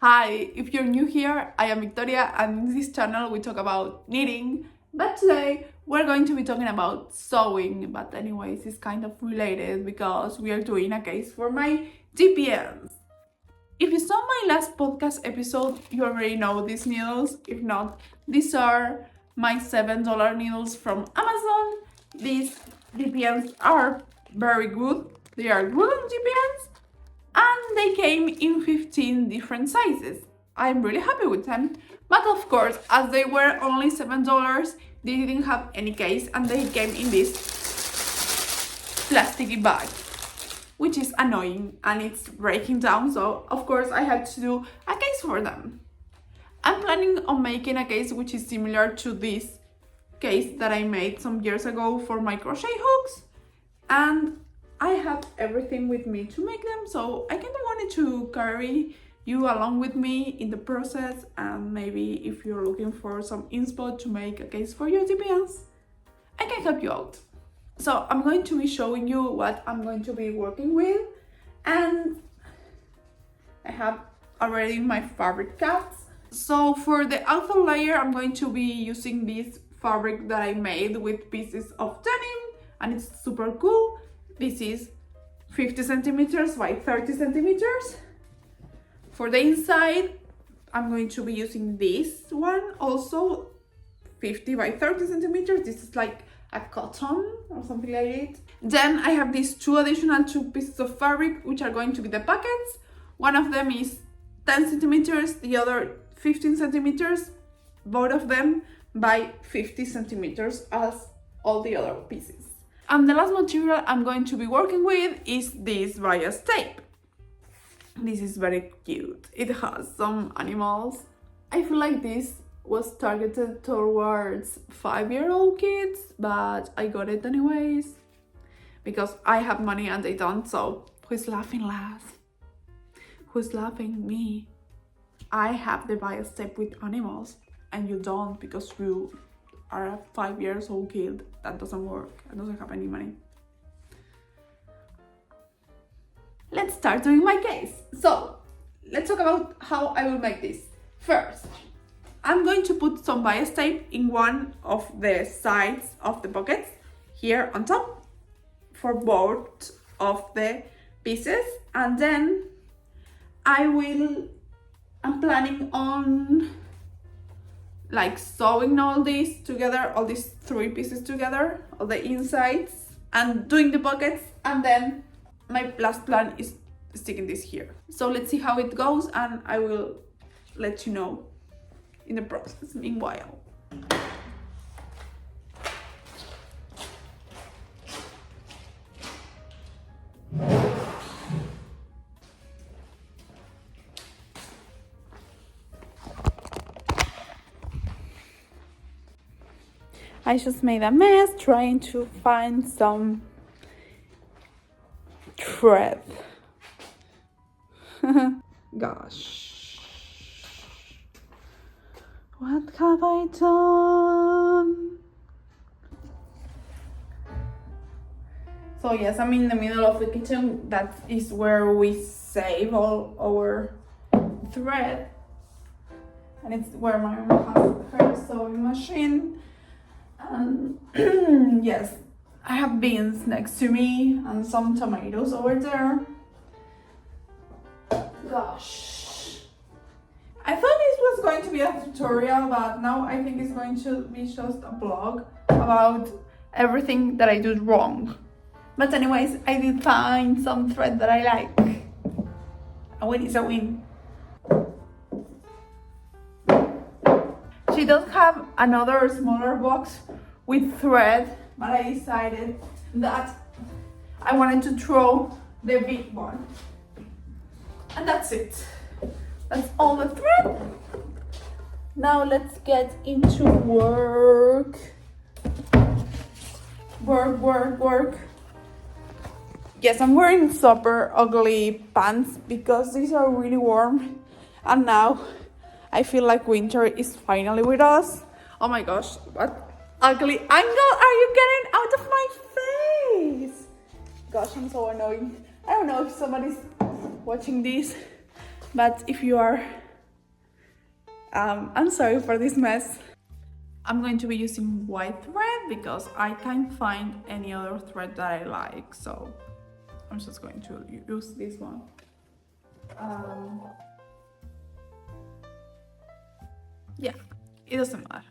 Hi, if you're new here, I am Victoria, and in this channel we talk about knitting, but today we're going to be talking about sewing. But anyways, it's kind of related because we are doing a case for my DPNs. If you saw my last podcast episode, you already know these needles. If not, these are my $7 needles from Amazon. These DPNs are very good. They are woolen DPNs. And they came in 15 different sizes. I'm really happy with them. But of course, as they were only $7, they didn't have any case and they came in this plasticky bag, which is annoying and it's breaking down. So of course I had to do a case for them. I'm planning on making a case which is similar to this case that I made some years ago for my crochet hooks. And I have everything with me to make them, so I kind of wanted to carry you along with me in the process, and maybe if you're looking for some inspo to make a case for your DPNs, I can help you out. So I'm going to be showing you what I'm going to be working with, and I have already my fabric cuts. So for the outer layer, I'm going to be using this fabric that I made with pieces of denim, and it's super cool. This is 50 centimeters by 30 centimeters. For the inside, I'm going to be using this one, also 50 by 30 centimeters. This is like a cotton or something like it. Then I have these two pieces of fabric, which are going to be the pockets. One of them is 10 centimeters, the other 15 centimeters, both of them by 50 centimeters as all the other pieces. And the last material I'm going to be working with is this bias tape. This is very cute. It has some animals. I feel like this was targeted towards 5-year-old kids, but I got it anyways because I have money and they don't. So who's laughing last? Who's laughing? Me. I have the bias tape with animals and you don't because you are a 5-year-old kid. That doesn't work. I doesn't have any money. Let's start doing my case. So let's talk about how I will make this. First, I'm going to put some bias tape in one of the sides of the pockets here on top for both of the pieces, and then I'm planning on like sewing all these together, all these 3 pieces together, all the insides, and doing the pockets, and then my last plan is sticking this here. So let's see how it goes, and I will let you know in the process meanwhile. I just made a mess trying to find some thread. Gosh. What have I done? So yes, I'm in the middle of the kitchen. That is where we save all our thread. And it's where my mom has her sewing machine. Yes, I have beans next to me and some tomatoes over there. Gosh, I thought this was going to be a tutorial, but now I think it's going to be just a blog about everything that I did wrong. But anyways, I did find some thread that I like. A win is a win. She does have another smaller box with thread, but I decided that I wanted to throw the big one. And that's it. That's all the thread. Now let's get into work. Work. Yes, I'm wearing super ugly pants because these are really warm. And now I feel like winter is finally with us. Oh my gosh, what ugly angle are you getting out of my face? Gosh, I'm so annoying. I don't know if somebody's watching this, but if you are, I'm sorry for this mess. I'm going to be using white thread because I can't find any other thread that I like, so I'm just going to use this one. Yeah, it doesn't matter.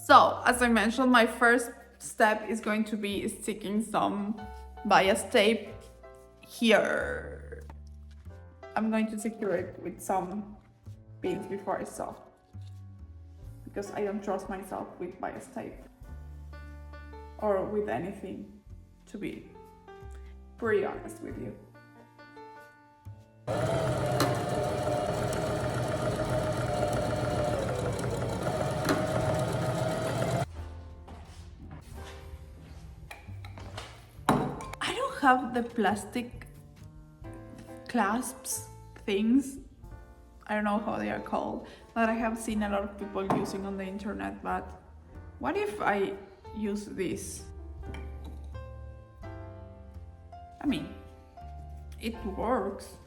So, as I mentioned, my first step is going to be sticking some bias tape here. I'm going to secure it with some pins before I sew, because I don't trust myself with bias tape or with anything, to be pretty honest with you. I don't have the plastic clasps things, I don't know how they are called, that I have seen a lot of people using on the internet, but what if I use this? I mean, it works.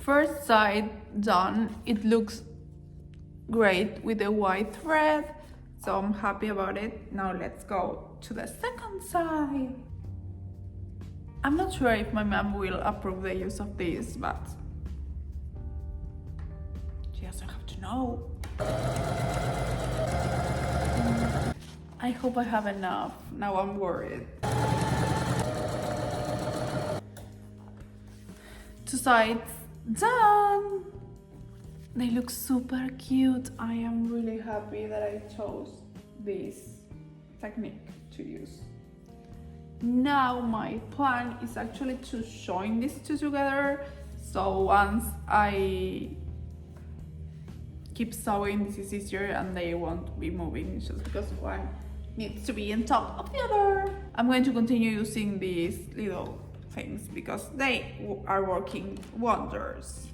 First side done, it looks great with the white thread, so I'm happy about it. Now let's go to the second side. I'm not sure if my mom will approve the use of this, but she doesn't have to know. I hope I have enough. Now I'm worried. Two sides done. They look super cute. I am really happy that I chose this technique to use. Now my plan is actually to join these two together, so once I keep sewing, this is easier and they won't be moving just because one needs to be on top of the other. I'm going to continue using these little things because they are working wonders.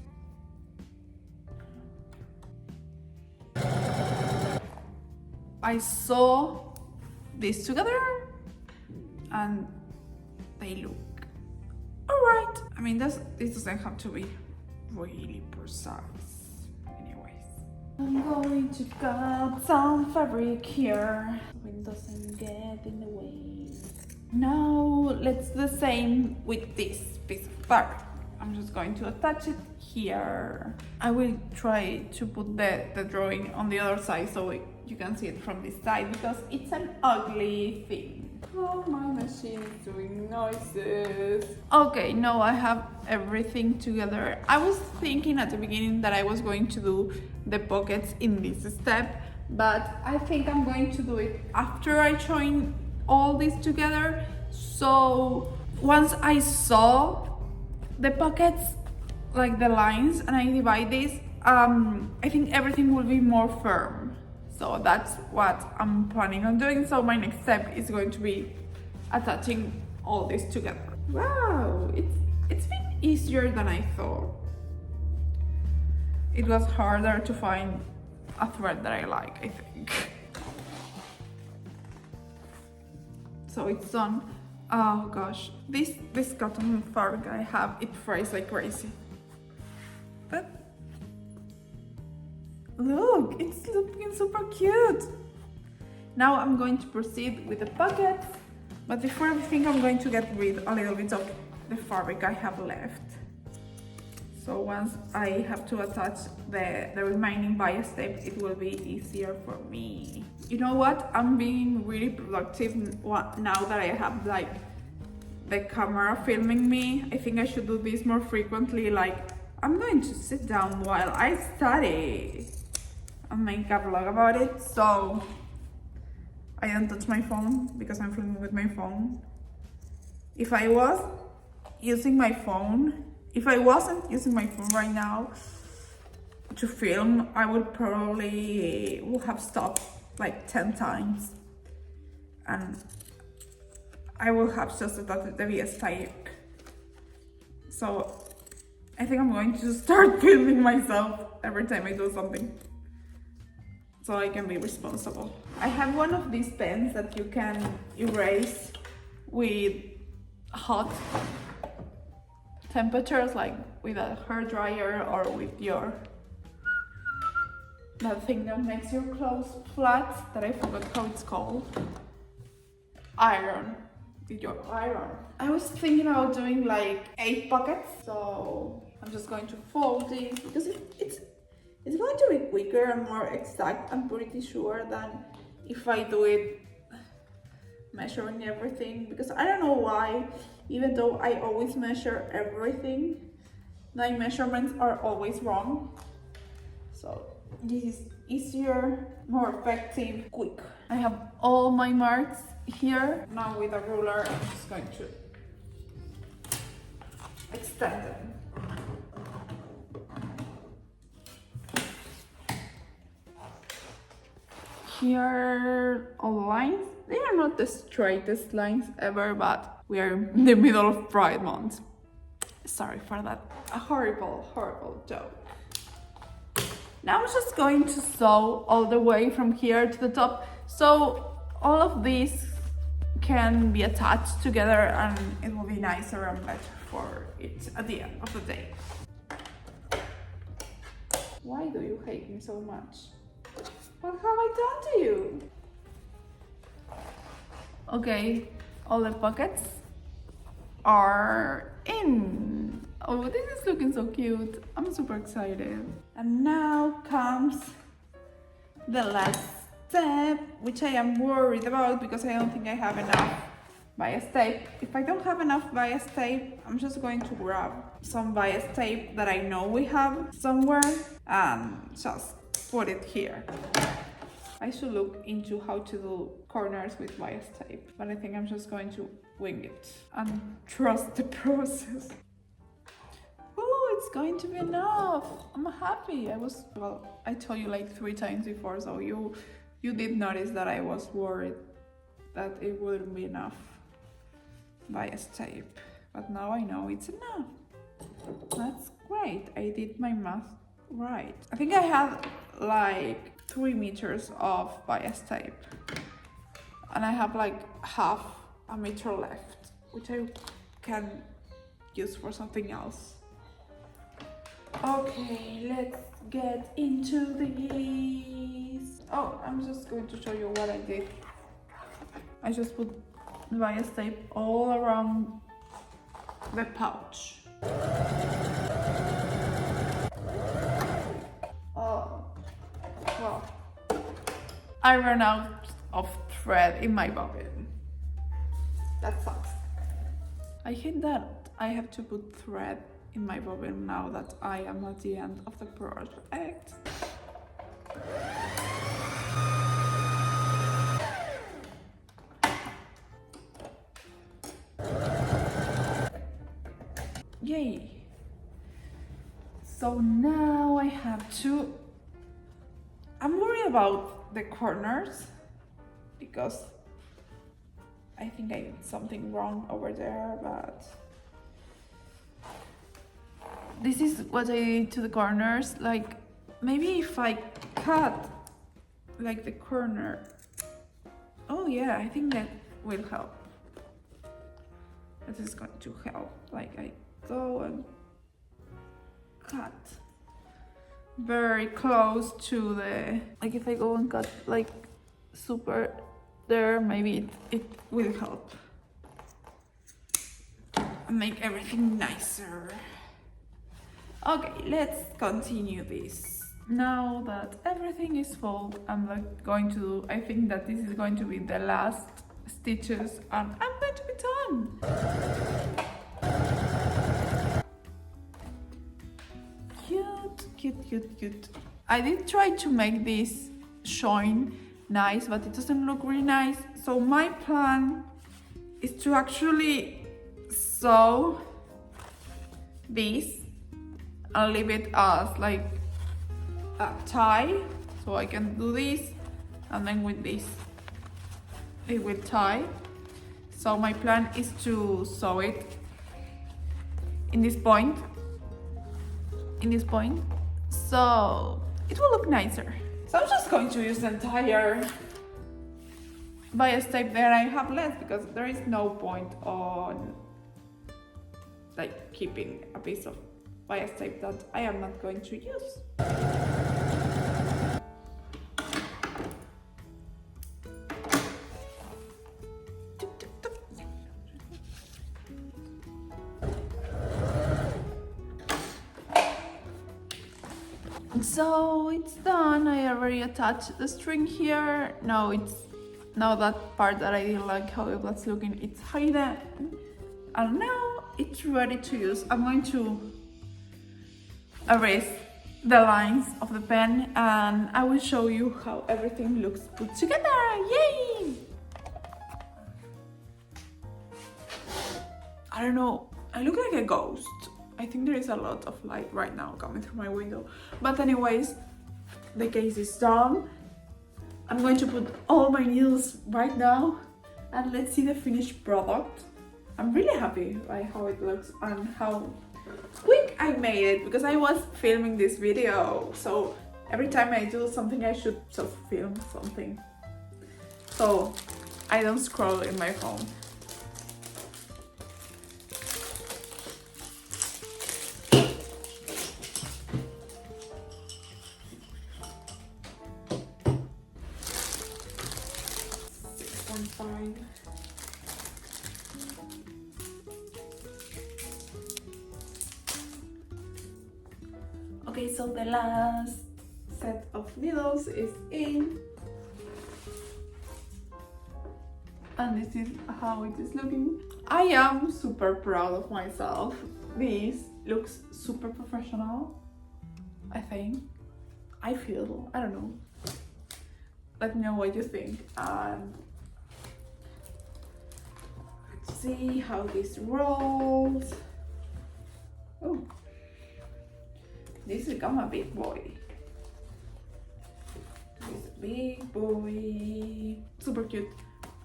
I sew these together and they look alright. I mean, this doesn't have to be really precise. Anyways, I'm going to cut some fabric here so it doesn't get in the way. Now let's do the same with this piece of fabric. I'm just going to attach it here. I will try to put the drawing on the other side so you can see it from this side because it's an ugly thing. Oh, my machine is doing noises. Okay, now I have everything together. I was thinking at the beginning that I was going to do the pockets in this step, but I think I'm going to do it after I join all this together. So once I sew the pockets, like the lines, and I divide this, I think everything will be more firm. So that's what I'm planning on doing. So my next step is going to be attaching all this together. Wow, it's been easier than I thought. It was harder to find a thread that I like, I think. So it's done. Oh gosh, this cotton fabric I have, it fries like crazy. But look, it's looking super cute. Now I'm going to proceed with the pockets, but before everything I'm going to get rid a little bit of the fabric I have left. So once I have to attach the remaining bias tape, it will be easier for me. You know what? I'm being really productive now that I have like the camera filming me. I think I should do this more frequently. Like, I'm going to sit down while I study and make a vlog about it. So I don't touch my phone because I'm filming with my phone. If I wasn't using my phone right now to film, I would probably have stopped like 10 times and I will have just adopted the VS tape. So I think I'm going to start filming myself every time I do something. so I can be responsible. I have one of these pens that you can erase with hot temperatures, like with a hair dryer or with that thing that makes your clothes flat, that I forgot how it's called. Iron. With your iron. I was thinking about doing like 8 pockets, so I'm just going to fold these because it's going to be quicker and more exact, I'm pretty sure, than if I do it measuring everything, because I don't know why, even though I always measure everything, my measurements are always wrong. So this is easier, more effective, quick. I have all my marks here. Now with a ruler, I'm just going to extend them. Here all the lines. They are not the straightest lines ever, but we are in the middle of Pride Month. Sorry for that horrible joke. Now I'm just going to sew all the way from here to the top, so all of these can be attached together and it will be nicer and better for it at the end of the day. Why do you hate me so much? What have I done to you? Okay, all the pockets are in. Oh, this is looking so cute. I'm super excited. And now comes the last step, which I am worried about because I don't think I have enough bias tape. If I don't have enough bias tape, I'm just going to grab some bias tape that I know we have somewhere and just put it here. I should look into how to do corners with bias tape, but I think I'm just going to wing it and trust the process. Oh, it's going to be enough. I'm happy. I told you like 3 times before, so you did notice that I was worried that it wouldn't be enough bias tape, but now I know it's enough. That's great. I did my math right. I think I have like 3 meters of bias tape and I have like half a meter left, which I can use for something else. Okay, let's get into these. Oh, I'm just going to show you what I did. I just put bias tape all around the pouch. Oh, well, I ran out of thread in my bobbin. That sucks. I hate that I have to put thread in my bobbin now that I am at the end of the project. Yay! So now I have to... I'm worried about the corners because I think I did something wrong over there, but this is what I did to the corners. Like, maybe if I cut like the corner. Oh yeah, I think that will help. That is going to help. Like, I go and cut very close to the, like if I go and cut like super there, maybe it will help and make everything nicer. Okay, let's continue this. Now that everything is full, I'm like going to, I think that this is going to be the last stitches and I'm going to be done. Cute. I did try to make this shine nice, but it doesn't look really nice. So my plan is to actually sew this and leave it as like a tie. So I can do this and then with this it will tie. So my plan is to sew it in this point, so it will look nicer. So I'm just going to use the entire bias tape that I have left, because there is no point on like keeping a piece of bias tape that I am not going to use. So it's done. I already attached the string here. Now that part that I didn't like how it was looking, it's hidden. And now it's ready to use. I'm going to erase the lines of the pen and I will show you how everything looks put together. Yay! I don't know, I look like a ghost. I think there is a lot of light right now coming through my window. But anyways, the case is done. I'm going to put all my needles right now and let's see the finished product. I'm really happy by how it looks and how quick I made it, because I was filming this video. So every time I do something I should just film something, so I don't scroll in my phone. Fine. Okay, so the last set of needles is in, and this is how it is looking. I am super proud of myself. This looks super professional, I think. I feel, I don't know. Let me know what you think. And let's see how this rolls. Oh, this has become a big boy. This big boy, super cute.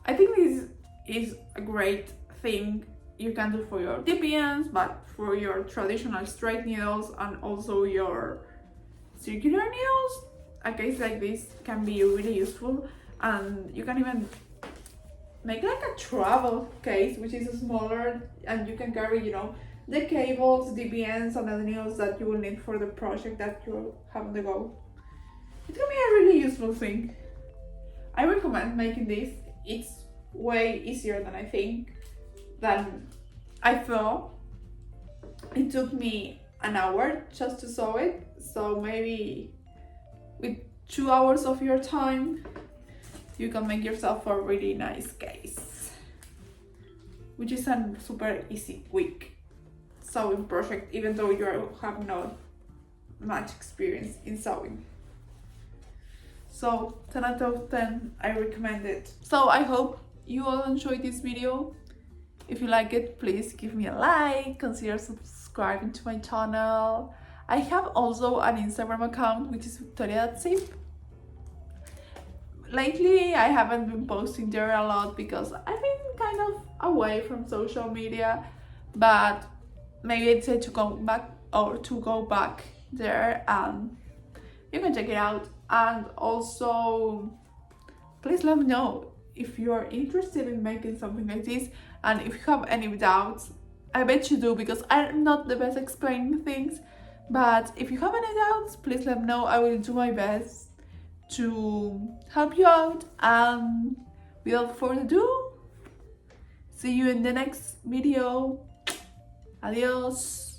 I think this is a great thing you can do for your DPNs, but for your traditional straight needles and also your circular needles, a case like this can be really useful. And you can even make like a travel case, which is smaller, and you can carry, you know, the cables, DPNs, and the needles that you will need for the project that you have on the go. It can be a really useful thing. I recommend making this. It's way easier than I thought. It took me an hour just to sew it, so maybe with 2 hours of your time you can make yourself a really nice case, which is a super easy, quick sewing project, even though you have not much experience in sewing. So 10 out of 10, I recommend it. So I hope you all enjoyed this video. If you like it, please give me a like, consider subscribing to my channel. I have also an Instagram account, which is victoria.zip. Lately I haven't been posting there a lot because I've been kind of away from social media, but maybe it's to go back there, and you can check it out. And also please let me know if you're interested in making something like this, and if you have any doubts. I bet you do, because I'm not the best explaining things, but if you have any doubts, please let me know. I will do my best to help you out. And without further ado, see you in the next video. Adios.